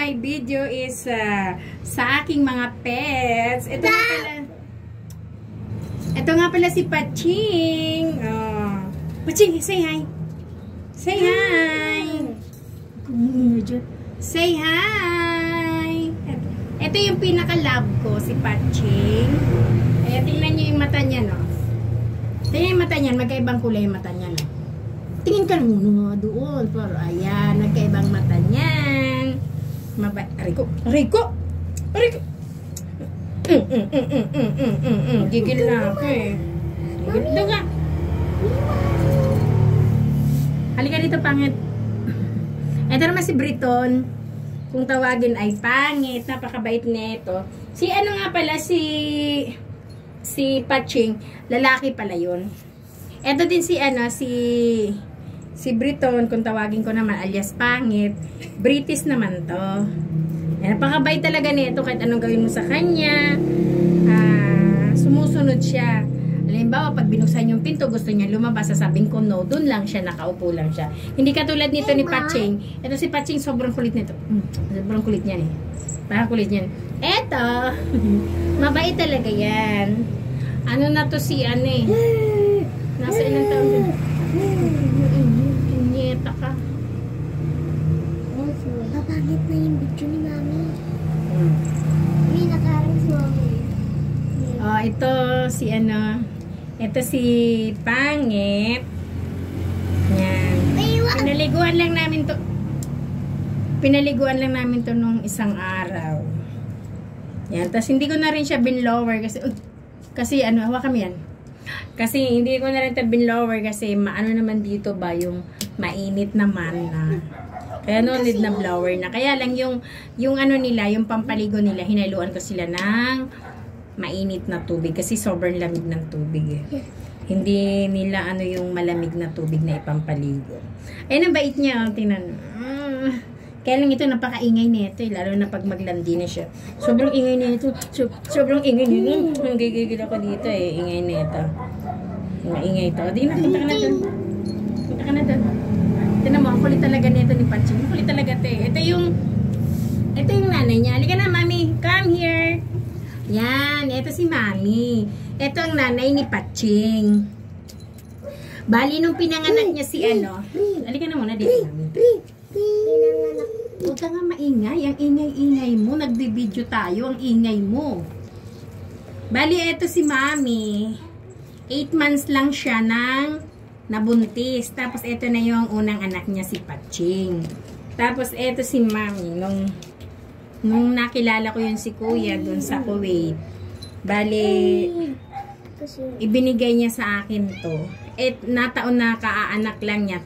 my video is sa aking mga pets. Ito nga pala si Paching. Paching, say hi. Say hi. Say hi. Ito yung pinaka-love ko, si Paching. Tingnan nyo yung mata niya, no? Tingnan yung mata niya, magkaibang kulay yung mata niya, no? Tingin ka muna doon. Pero ayan, nagkaibang mata niyan. Rico! Rico! Rico! Gigil na ako eh. Gigil na nga. Halika dito, pangit. Ito naman si Briton. Kung tawagin ay pangit. Napakabait nito. Si ano nga pala, si Paching. Lalaki pala yun. Ito din si si Briton, kung tawagin ko naman, alias pangit. British naman to. Napakabait talaga nito kahit anong gawin mo sa kanya. Sumusunod siya. Halimbawa, pag binuksan yung pinto, gusto niya lumabas, sasabihin ko no, dun lang siya, nakaupo lang siya. Hindi katulad nito ni Paching. Ito si Paching, sobrang kulit nito. Sobrang kulit niyan eh. Parang kulit niyan. Ito, mabait talaga yan. Ano na to si nasa ilang taon din. Inyeta ka. Papangit na yung video ni Mami. May nakarang si Mami. Ito si ito si Pangit. Yan. Pinaliguan lang namin to nung isang araw. Yan, tapos hindi ko na rin siya binlower kasi hawa kami yan. Kasi hindi ko na rin ito binlower kasi maano naman dito ba yung mainit naman na. Kaya no need na blower na. Kaya lang yung nila, yung pampaligo nila, hinaluan ko sila ng mainit na tubig kasi sobrang lamig ng tubig eh. Hindi nila yung malamig na tubig na ipampaligo. Ayun ang bait niya, tingnan. Kaya lang ito napakaingay nito eh, lalo na pag maglandi na siya. Sobrang ingay nito. Sobrang ingay nito. Gigigil ako dito eh, ingay nito. Maingay ito. Di na, punta ka na doon. Punta ka na doon. Tignan mo, kulit talaga nito ni Paching. Kulit talaga ito eh. Ito yung nanay niya. Halika na, Mami. Come here. Yan, ito si Mami. Ito ang nanay ni Paching. Bali, nung pinanganak niya si halika na muna dito, Mami. Huwag ka nga maingay. Ang ingay-ingay mo. Nagbibideo tayo. Ang ingay mo. Bali, ito si Mami. 8 months lang siya nabuntis. Tapos, ito na yung unang anak niya, si Paching. Tapos, ito si Mami. Nung nakilala ko yun si Kuya dun sa Kuwait. Bali, ibinigay niya sa akin to. Nataon na kaaanak lang niya.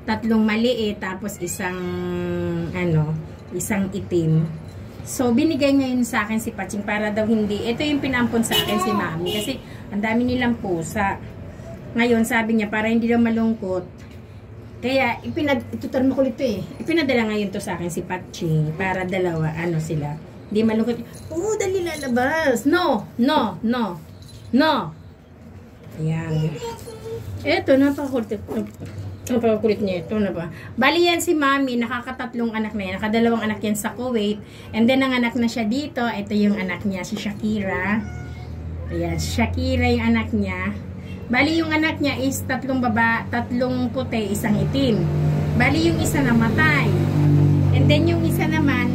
Tatlong maliit, tapos isang itim. So, binigay ngayon sa akin si Paching para daw hindi. Ito yung pinampon sa akin si Mami. Kasi, ang dami nilang pusa. Ngayon, sabi niya, para hindi daw malungkot. Kaya, itutar mo kulit to eh. Ipinadala ngayon to sa akin si Paching. Para dalawa, sila. Hindi malungkot. Dali lalabas. No. Ayan. Ito, napakakulit niya ito na ba? Bali yan si Mami, nakakatatlong anak na yan. Nakadalawang anak yan sa Kuwait. And then, ang anak na siya dito. Ito yung anak niya, si Shakira. Ayan, Shakira yung anak niya. Bali, yung anak niya is tatlong puti, isang itim. Bali, yung isa namatay. And then, yung isa naman,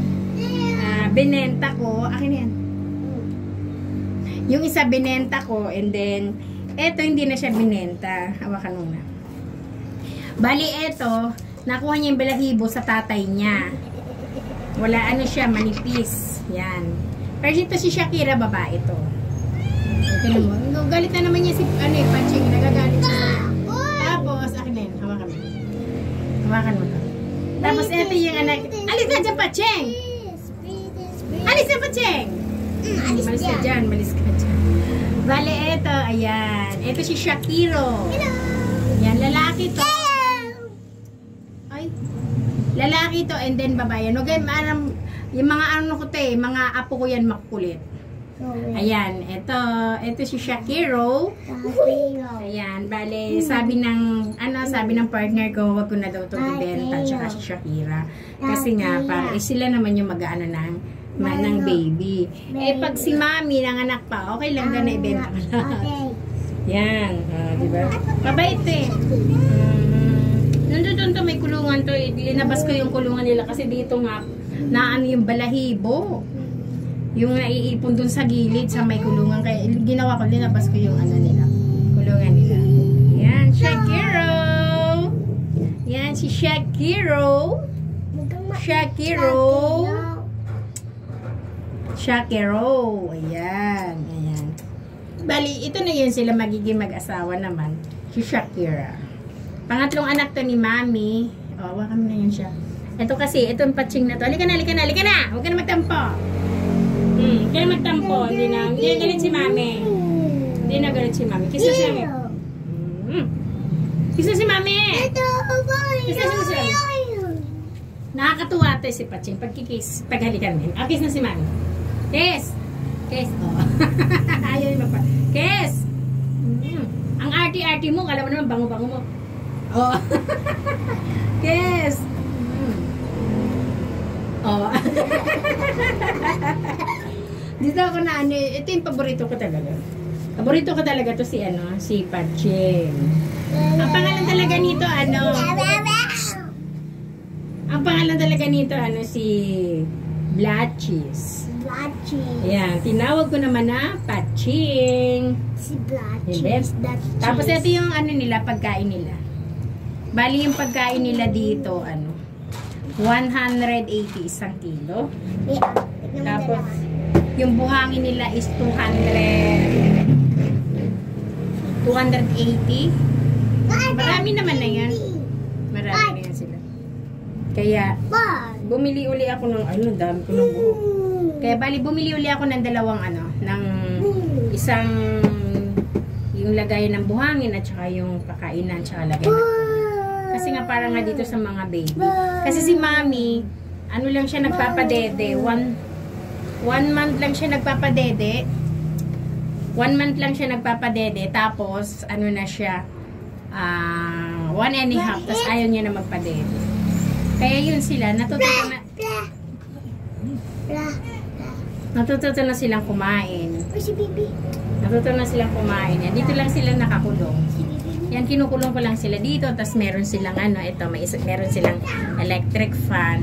binenta ko. Akin yan. Yung isa binenta ko. And then, eto hindi na siya binenta. Hawakan mo na. Bali, eto, nakuha niya yung balahibo sa tatay niya. Wala siya, manipis. Yan. Pero dito si Shakira, babae to. Ito mo. Galit na naman niya si Paching. Nagagalit siya. Tapos, akin na yun. Hawakan mo. Hawakan mo to. Tapos, eto yung anak. Alis na dyan, Paching! Alis na, Paching! Malis ka dyan. Malis ka dyan. Bali, eto. Ayan. Eto si Shakiro. Yan, lalaki to. Lalaki to and then babae. Yung mga ko mga apo ko yan makulit. Ayan, ito si Shakiro. Ayan, bale, sabi ng partner ko, wag ko na daw itong ibenta, tsaka si Shakira. Kasi nga, para sila naman yung mag-ano ng baby. Eh, pag si mami nanganak pa, okay lang daw na ibenta ko lahat. Yan, diba? Mabait eh. Nandun to, may kulungan to. Linabas ko yung kulungan nila kasi dito nga, naano yung balahibo. Yung naiipon dun sa gilid sa may kulungan. Kaya ginawa ko, linabas ko yung nila, kulungan nila. Yan, Shakiro. Yan, si Shakiro. Shakiro. Ayan. Bali, ito na yun sila magiging mag-asawa naman. Si Shakira. Pangatlong anak to ni Mami. O, wakam na yun siya. Ito kasi, itong patching na to. Halika na. Huwag ka na magtampo. Huwag ka na magtampo. Hindi na galit si Mami. Kiss na si Mami. Kiss na si Mami. Kiss na si Mami. Nakakatuwa tayo si Patching. Pagkikis. Paghalikan din. Kiss na si Mami. Kiss. Oh. Ayaw yung magpa. Kiss. Ang arty-arty mo. Kala mo naman bango-bango mo. Oh. Kiss. Oh. Dito ako na ito yung paborito ko talaga. Paborito ko talaga to si Patching. Ang pangalan talaga nito si Blatchis. Ayan, tinawag ko naman na Patching. Si Blatchis. Tapos ito yung pagkain nila. Bali yung pagkain nila dito, 180 isang kilo. Tapos, yung buhangin nila is 280. Marami naman na yan. Marami na yan sila. Kaya, bumili uli ako ng, dami ko ng buhok. Kaya, bali, bumili uli ako ng dalawang, ng isang, yung lagayan ng buhangin at saka yung pakainan, tsaka lagayan ng kasi nga parang nga dito sa mga baby. Kasi si Mami, lang siya nagpapadede. One month lang siya nagpapadede. 1 month lang siya nagpapadede. Tapos, na siya, 1 and a half. Tapos ayaw niya na magpadede. Kaya yun sila, natututo na silang kumain. Natututo na silang kumain. Dito lang sila nakakulong. Yan, kinukulong ko lang sila dito. Tapos meron silang meron silang electric fan.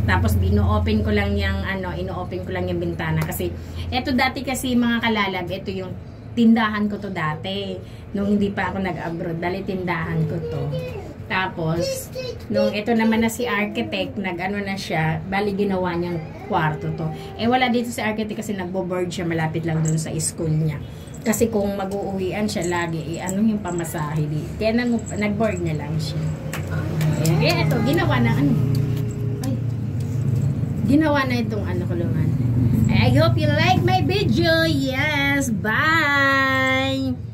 Tapos ino-open ko lang yung bintana. Kasi, eto dati kasi mga kalalab, ito yung tindahan ko to dati. Nung hindi pa ako nag-abroad, dali tindahan ko to. Tapos, nung ito naman na si architect, na siya, bali ginawa niyang kwarto to. Wala dito si architect kasi nagbo-board siya malapit lang dun sa school niya. Kasi kung mag-uuwian siya lagi, yung pamasahe di. Kaya nag-board na lang siya. Kaya ito, ginawa na itong kulungan. I hope you like my video. Yes, bye!